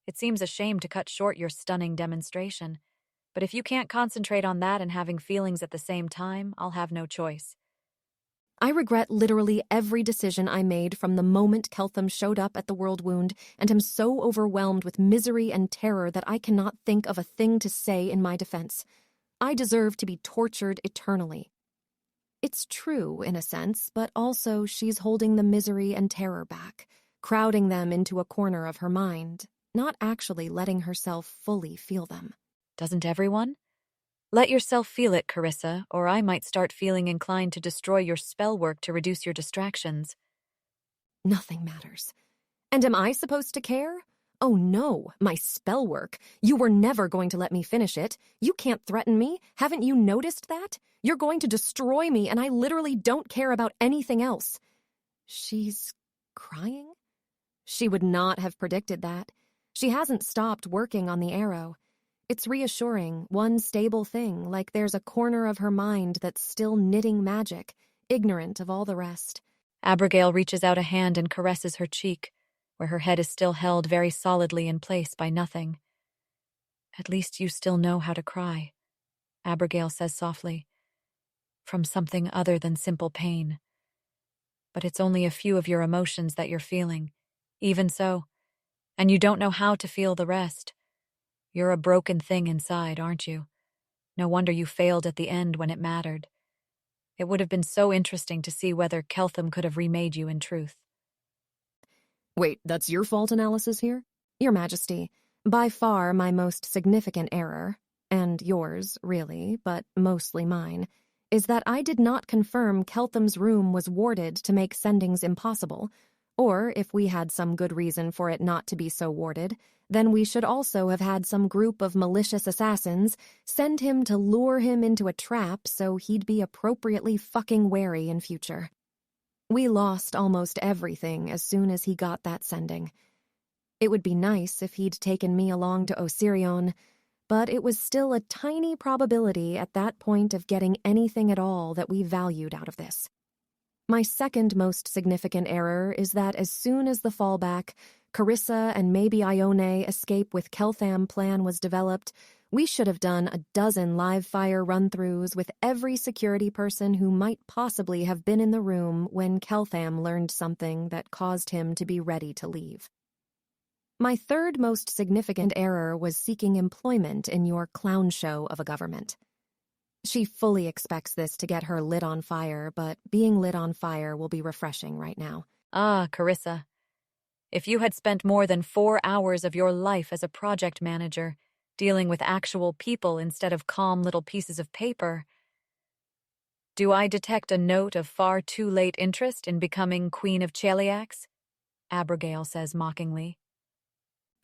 It seems a shame to cut short your stunning demonstration. But if you can't concentrate on that and having feelings at the same time, I'll have no choice. I regret literally every decision I made from the moment Keltham showed up at the World Wound, and am so overwhelmed with misery and terror that I cannot think of a thing to say in my defense. I deserve to be tortured eternally. It's true, in a sense, but also she's holding the misery and terror back, crowding them into a corner of her mind, not actually letting herself fully feel them. Doesn't everyone? Let yourself feel it, Carissa, or I might start feeling inclined to destroy your spell work to reduce your distractions. Nothing matters. And am I supposed to care? Oh no, my spell work. You were never going to let me finish it. You can't threaten me. Haven't you noticed that? You're going to destroy me, and I literally don't care about anything else. She's crying? She would not have predicted that. She hasn't stopped working on the arrow. It's reassuring, one stable thing, like there's a corner of her mind that's still knitting magic, ignorant of all the rest. Abigail reaches out a hand and caresses her cheek, where her head is still held very solidly in place by nothing. At least you still know how to cry, Abigail says softly, from something other than simple pain. But it's only a few of your emotions that you're feeling, even so, and you don't know how to feel the rest. You're a broken thing inside, aren't you? No wonder you failed at the end when it mattered. It would have been so interesting to see whether Keltham could have remade you in truth. Wait, that's your fault analysis here? Your Majesty, by far my most significant error, and yours, really, but mostly mine, is that I did not confirm Keltham's room was warded to make sendings impossible, or if we had some good reason for it not to be so warded, then we should also have had some group of malicious assassins send him to lure him into a trap so he'd be appropriately fucking wary in future. We lost almost everything as soon as he got that sending. It would be nice if he'd taken me along to Osirion, but it was still a tiny probability at that point of getting anything at all that we valued out of this. My second most significant error is that as soon as the fallback, Carissa and maybe Ione escape with Keltham plan was developed, we should have done a dozen live-fire run-throughs with every security person who might possibly have been in the room when Keltham learned something that caused him to be ready to leave. My third most significant error was seeking employment in your clown show of a government. She fully expects this to get her lit on fire, but being lit on fire will be refreshing right now. Ah, Carissa. If you had spent more than 4 hours of your life as a project manager, dealing with actual people instead of calm little pieces of paper. Do I detect a note of far too late interest in becoming Queen of Cheliax? Abigail says mockingly.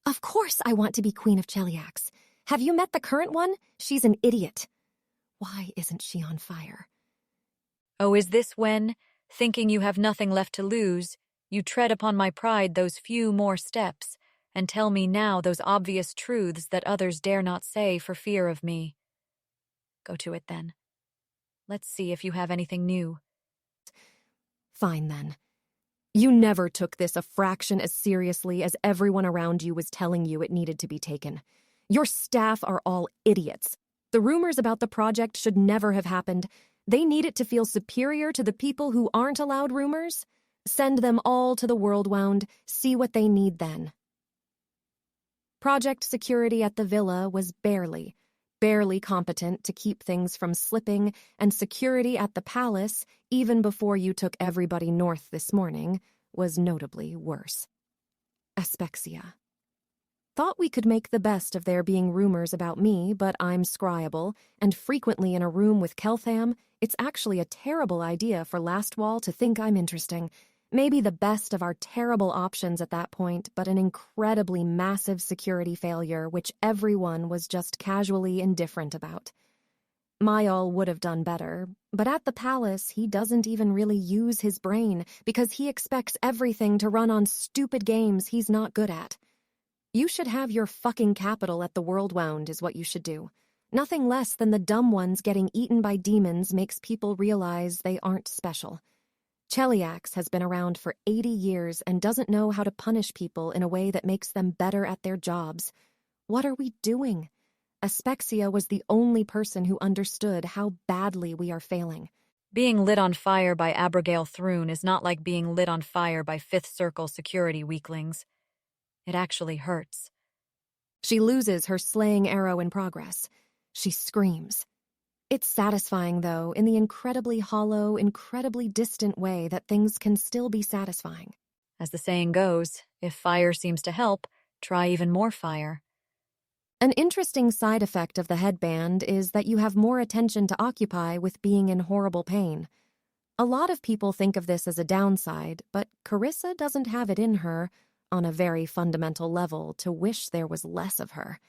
Of course I want to be Queen of Cheliax. Have you met the current one? She's an idiot. Why isn't she on fire? Oh, is this when, thinking you have nothing left to lose, you tread upon my pride those few more steps, and tell me now those obvious truths that others dare not say for fear of me? Go to it, then. Let's see if you have anything new. Fine, then. You never took this a fraction as seriously as everyone around you was telling you it needed to be taken. Your staff are all idiots. The rumors about the project should never have happened. They need it to feel superior to the people who aren't allowed rumors. Send them all to the World Wound, see what they need then. Project security at the villa was barely barely competent to keep things from slipping, and security at the palace, even before you took everybody north this morning, was notably worse. Aspexia. Thought we could make the best of there being rumors about me, but I'm scryable, and frequently in a room with Keltham, it's actually a terrible idea for Lastwall to think I'm interesting. Maybe the best of our terrible options at that point, but an incredibly massive security failure which everyone was just casually indifferent about. Mayal would have done better, but at the palace he doesn't even really use his brain because he expects everything to run on stupid games he's not good at. You should have your fucking capital at the Worldwound is what you should do. Nothing less than the dumb ones getting eaten by demons makes people realize they aren't special. Cheliax has been around for 80 years and doesn't know how to punish people in a way that makes them better at their jobs. What are we doing? Aspexia was the only person who understood how badly we are failing. Being lit on fire by Abigail Thrune is not like being lit on fire by Fifth Circle security weaklings. It actually hurts. She loses her slaying arrow in progress. She screams. It's satisfying, though, in the incredibly hollow, incredibly distant way that things can still be satisfying. As the saying goes, if fire seems to help, try even more fire. An interesting side effect of the headband is that you have more attention to occupy with being in horrible pain. A lot of people think of this as a downside, but Carissa doesn't have it in her, on a very fundamental level, to wish there was less of her.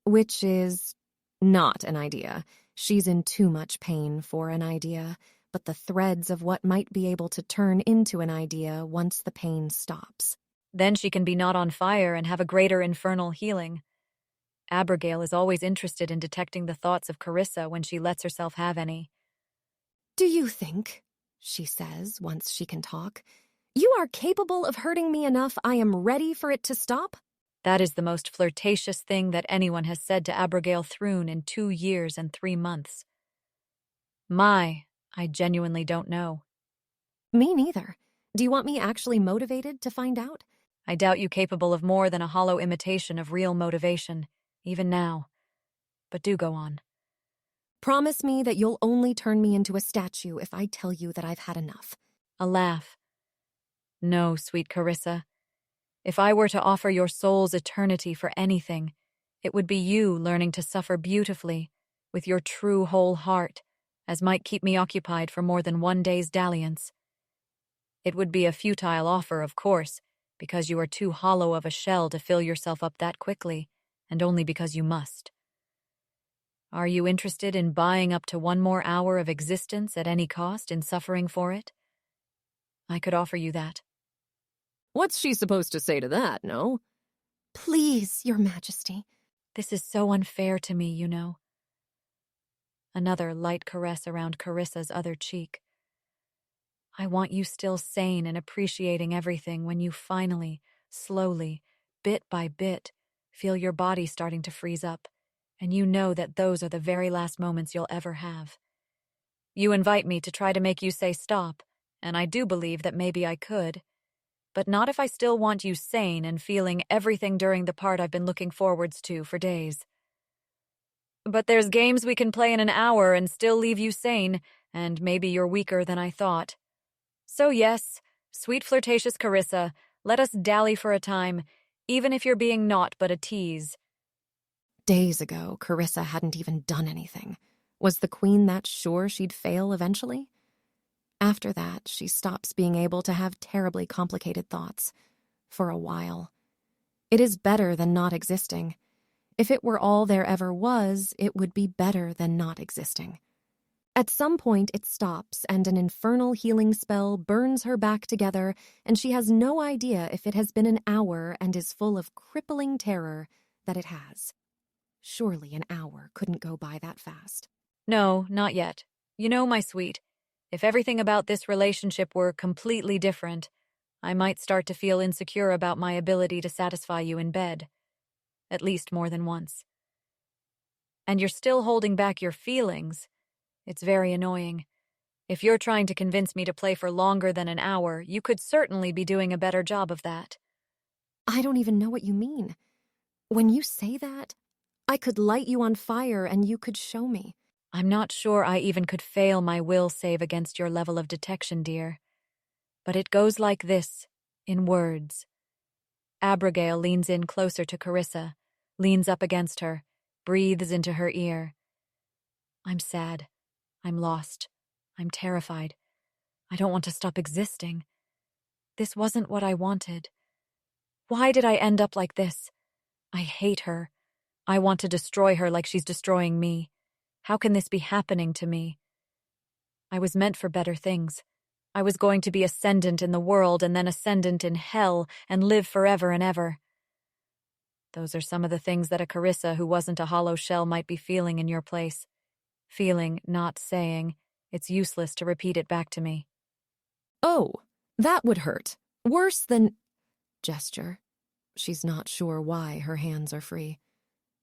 Which is not an idea. She's in too much pain for an idea, but the threads of what might be able to turn into an idea once the pain stops. Then she can be not on fire and have a greater infernal healing. Abigail is always interested in detecting the thoughts of Carissa when she lets herself have any. "Do you think," she says once she can talk, "you are capable of hurting me enough I am ready for it to stop?" That is the most flirtatious thing that anyone has said to Abigail Thrune in 2 years and 3 months. I genuinely don't know. Me neither. Do you want me actually motivated to find out? I doubt you capable of more than a hollow imitation of real motivation, even now. But do go on. Promise me that you'll only turn me into a statue if I tell you that I've had enough. A laugh. No, sweet Carissa. If I were to offer your soul's eternity for anything, it would be you learning to suffer beautifully, with your true whole heart, as might keep me occupied for more than one day's dalliance. It would be a futile offer, of course, because you are too hollow of a shell to fill yourself up that quickly, and only because you must. Are you interested in buying up to 1 more hour of existence at any cost in suffering for it? I could offer you that. What's she supposed to say to that, no? Please, Your Majesty. This is so unfair to me, you know. Another light caress around Carissa's other cheek. I want you still sane and appreciating everything when you finally, slowly, bit by bit, feel your body starting to freeze up, and you know that those are the very last moments you'll ever have. You invite me to try to make you say stop, and I do believe that maybe I could, but not if I still want you sane and feeling everything during the part I've been looking forwards to for days. But there's games we can play in an hour and still leave you sane, and maybe you're weaker than I thought. So yes, sweet flirtatious Carissa, let us dally for a time, even if you're being naught but a tease. Days ago, Carissa hadn't even done anything. Was the queen that sure she'd fail eventually? After that, she stops being able to have terribly complicated thoughts. For a while. It is better than not existing. If it were all there ever was, it would be better than not existing. At some point, it stops, and an infernal healing spell burns her back together, and she has no idea if it has been an hour and is full of crippling terror that it has. Surely an hour couldn't go by that fast. No, not yet. You know, my sweet, if everything about this relationship were completely different, I might start to feel insecure about my ability to satisfy you in bed. At least more than once. And you're still holding back your feelings. It's very annoying. If you're trying to convince me to play for longer than an hour, you could certainly be doing a better job of that. I don't even know what you mean. When you say that, I could light you on fire and you could show me. I'm not sure I even could fail my will save against your level of detection, dear. But it goes like this, in words. Abigail leans in closer to Carissa, leans up against her, breathes into her ear. I'm sad. I'm lost. I'm terrified. I don't want to stop existing. This wasn't what I wanted. Why did I end up like this? I hate her. I want to destroy her like she's destroying me. How can this be happening to me? I was meant for better things. I was going to be ascendant in the world and then ascendant in hell and live forever and ever. Those are some of the things that a Carissa who wasn't a hollow shell might be feeling in your place. Feeling, not saying. It's useless to repeat it back to me. Oh, that would hurt. Worse than... Gesture. She's not sure why her hands are free.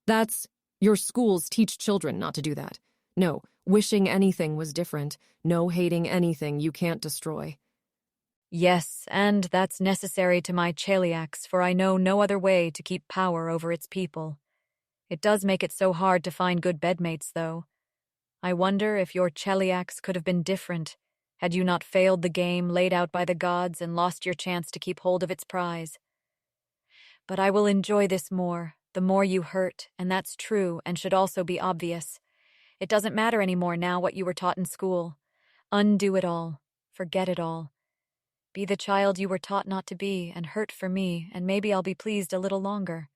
That's... Your schools teach children not to do that. No, wishing anything was different. No hating anything you can't destroy. Yes, and that's necessary to my Cheliax, for I know no other way to keep power over its people. It does make it so hard to find good bedmates, though. I wonder if your Cheliax could have been different, had you not failed the game laid out by the gods and lost your chance to keep hold of its prize. But I will enjoy this more, the more you hurt, and that's true and should also be obvious. It doesn't matter anymore now what you were taught in school. Undo it all. Forget it all. Be the child you were taught not to be and hurt for me, and maybe I'll be pleased a little longer.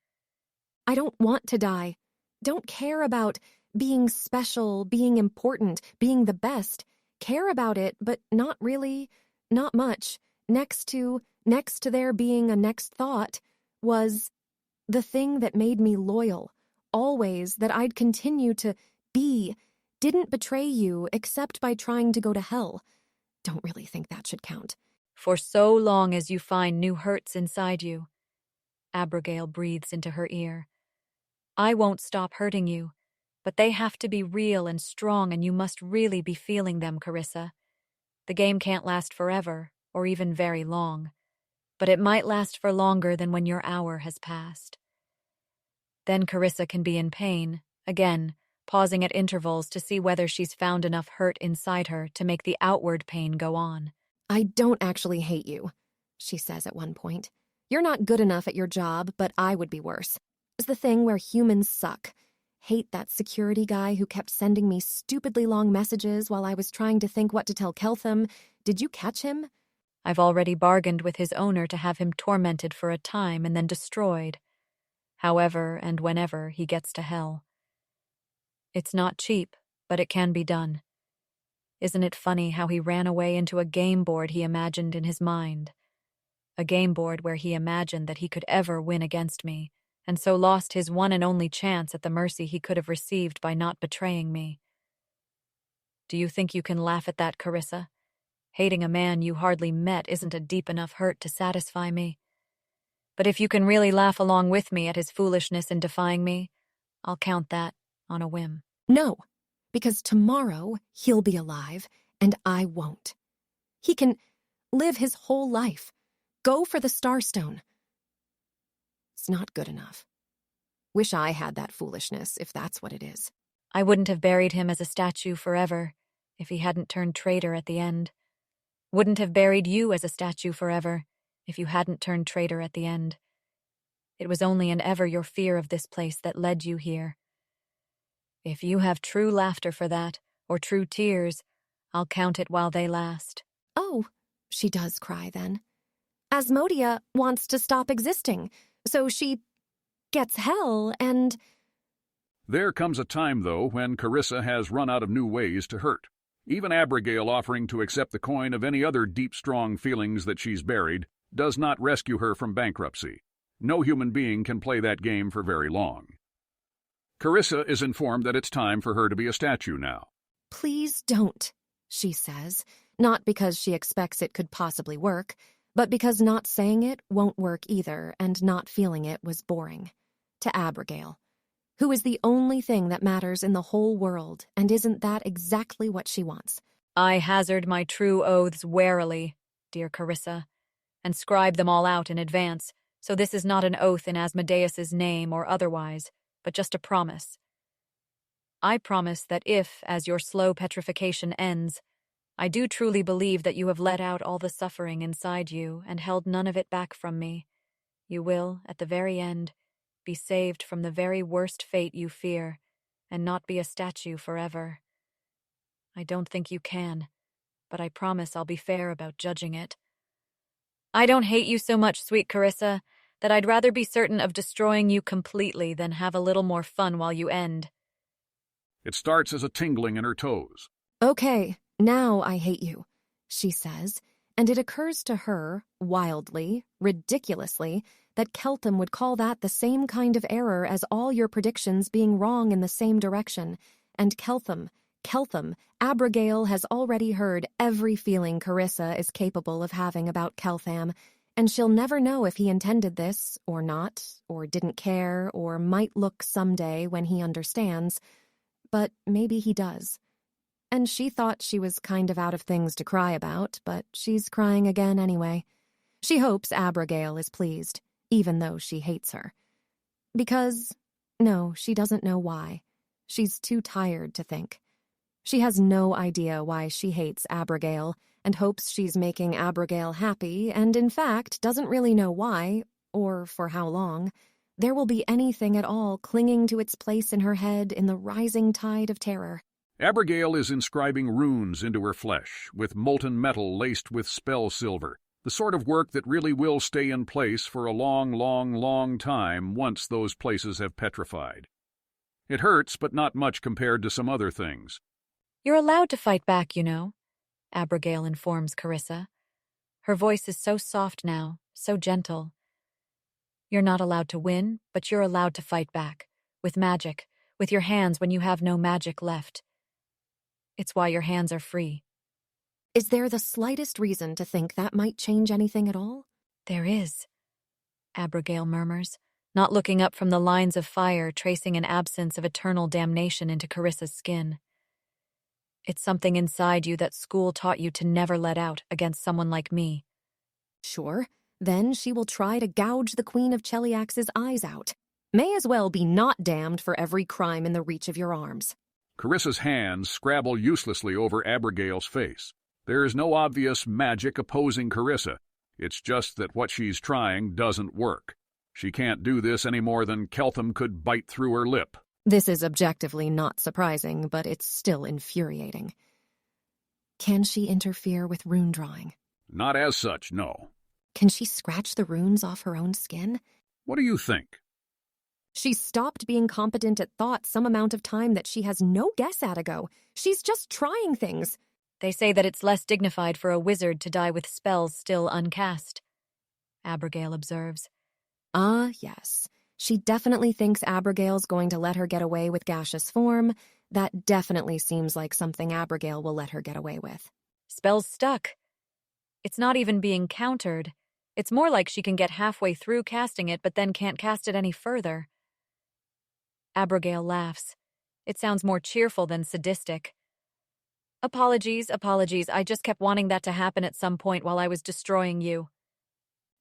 I don't want to die. Don't care about being special, being important, being the best. Care about it, but not really, not much. Next to there being a next thought was the thing that made me loyal. Always that I'd continue to be. Didn't betray you except by trying to go to hell. Don't really think that should count. For so long as you find new hurts inside you. Abigail breathes into her ear. I won't stop hurting you, but they have to be real and strong, and you must really be feeling them, Carissa. The game can't last forever, or even very long, but it might last for longer than when your hour has passed. Then Carissa can be in pain, again, pausing at intervals to see whether she's found enough hurt inside her to make the outward pain go on. I don't actually hate you, she says at one point. You're not good enough at your job, but I would be worse. It's the thing where humans suck. Hate that security guy who kept sending me stupidly long messages while I was trying to think what to tell Keltham. Did you catch him? I've already bargained with his owner to have him tormented for a time and then destroyed, however and whenever he gets to hell. It's not cheap, but it can be done. Isn't it funny how he ran away into a game board he imagined in his mind? A game board where he imagined that he could ever win against me, and so lost his one and only chance at the mercy he could have received by not betraying me. Do you think you can laugh at that, Carissa? Hating a man you hardly met isn't a deep enough hurt to satisfy me. But if you can really laugh along with me at his foolishness in defying me, I'll count that on a whim. No, because tomorrow he'll be alive, and I won't. He can live his whole life. Go for the Starstone. It's not good enough. Wish I had that foolishness, if that's what it is. I wouldn't have buried him as a statue forever if he hadn't turned traitor at the end. Wouldn't have buried you as a statue forever if you hadn't turned traitor at the end. It was only and ever your fear of this place that led you here. If you have true laughter for that, or true tears, I'll count it while they last. Oh, she does cry then. Asmodia wants to stop existing, so she gets hell and... There comes a time, though, when Carissa has run out of new ways to hurt. Even Abigail offering to accept the coin of any other deep, strong feelings that she's buried does not rescue her from bankruptcy. No human being can play that game for very long. Carissa is informed that it's time for her to be a statue now. Please don't, she says, not because she expects it could possibly work, but because not saying it won't work either, and not feeling it was boring. To Abigail, who is the only thing that matters in the whole world, and isn't that exactly what she wants? I hazard my true oaths warily, dear Carissa, and scribe them all out in advance, so this is not an oath in Asmodeus's name or otherwise, but just a promise. I promise that if, as your slow petrification ends, I do truly believe that you have let out all the suffering inside you and held none of it back from me, you will, at the very end, be saved from the very worst fate you fear, and not be a statue forever. I don't think you can, but I promise I'll be fair about judging it. I don't hate you so much, sweet Carissa, that I'd rather be certain of destroying you completely than have a little more fun while you end. It starts as a tingling in her toes. Okay, now I hate you, she says, and it occurs to her, wildly, ridiculously, that Keltham would call that the same kind of error as all your predictions being wrong in the same direction. And Keltham, Abigail has already heard every feeling Carissa is capable of having about Keltham, and she'll never know if he intended this, or not, or didn't care, or might look someday when he understands. But maybe he does. And she thought she was kind of out of things to cry about, but she's crying again anyway. She hopes Abigail is pleased, even though she hates her. Because, no, she doesn't know why. She's too tired to think. She has no idea why she hates Abigail and hopes she's making Abigail happy, and in fact doesn't really know why, or for how long, there will be anything at all clinging to its place in her head in the rising tide of terror. Abigail is inscribing runes into her flesh, with molten metal laced with spell silver, the sort of work that really will stay in place for a long, long, long time once those places have petrified. It hurts, but not much compared to some other things. You're allowed to fight back, you know, Abigail informs Carissa. Her voice is so soft now, so gentle. You're not allowed to win, but you're allowed to fight back, with magic, with your hands when you have no magic left. It's why your hands are free. Is there the slightest reason to think that might change anything at all? There is, Abigail murmurs, not looking up from the lines of fire tracing an absence of eternal damnation into Carissa's skin. It's something inside you that school taught you to never let out against someone like me. Sure, then she will try to gouge the Queen of Cheliax's eyes out. May as well be not damned for every crime in the reach of your arms. Carissa's hands scrabble uselessly over Abigail's face. There is no obvious magic opposing Carissa. It's just that what she's trying doesn't work. She can't do this any more than Keltham could bite through her lip. This is objectively not surprising, but it's still infuriating. Can she interfere with rune drawing? Not as such, no. Can she scratch the runes off her own skin? What do you think? She stopped being competent at thought some amount of time that she has no guess at ago. She's just trying things. They say that it's less dignified for a wizard to die with spells still uncast, Abigail observes. Ah, yes. She definitely thinks Abigail's going to let her get away with gaseous form. That definitely seems like something Abigail will let her get away with. Spell's stuck. It's not even being countered. It's more like she can get halfway through casting it, but then can't cast it any further. Abigail laughs. It sounds more cheerful than sadistic. Apologies. I just kept wanting that to happen at some point while I was destroying you.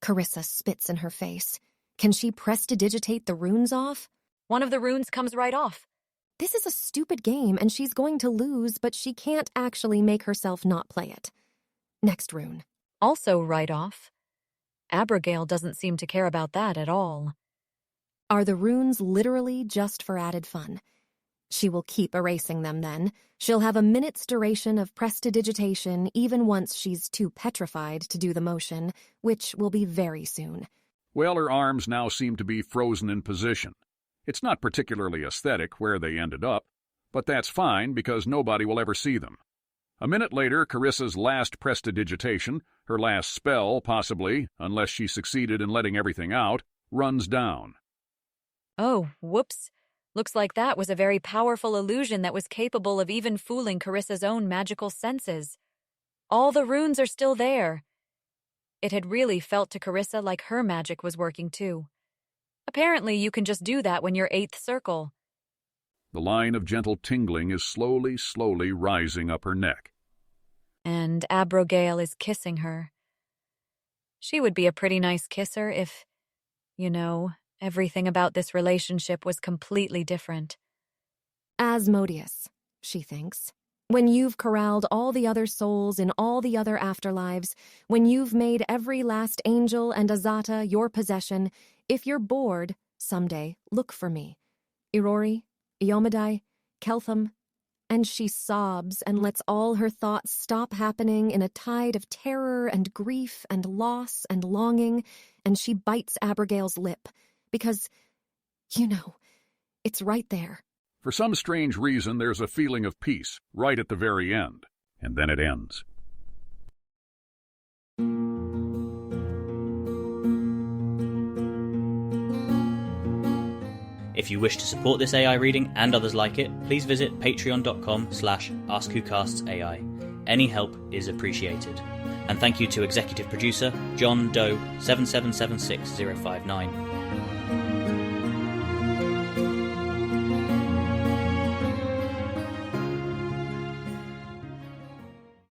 Carissa spits in her face. Can she prestidigitate the runes off? One of the runes comes right off. This is a stupid game, and she's going to lose, but she can't actually make herself not play it. Next rune. Also right off. Abigail doesn't seem to care about that at all. Are the runes literally just for added fun? She will keep erasing them then. She'll have a minute's duration of prestidigitation even once she's too petrified to do the motion, which will be very soon. Well, her arms now seem to be frozen in position. It's not particularly aesthetic where they ended up, but that's fine because nobody will ever see them. A minute later, Carissa's last prestidigitation, her last spell possibly, unless she succeeded in letting everything out, runs down. Oh, whoops. Looks like that was a very powerful illusion that was capable of even fooling Carissa's own magical senses. All the runes are still there. It had really felt to Carissa like her magic was working too. Apparently you can just do that when you're 8th circle. The line of gentle tingling is slowly rising up her neck. And Abigail is kissing her. She would be a pretty nice kisser if, Everything about this relationship was completely different. Asmodeus, she thinks. When you've corralled all the other souls in all the other afterlives, when you've made every last angel and Azata your possession, if you're bored, someday, look for me. Irori, Iomadai, Keltham. And she sobs and lets all her thoughts stop happening in a tide of terror and grief and loss and longing, and she bites Abigail's lip, because, it's right there. For some strange reason, there's a feeling of peace right at the very end, and then it ends. If you wish to support this AI reading and others like it, please visit patreon.com/AskWhoCastsAI. Any help is appreciated. And thank you to executive producer John Doe 7776059.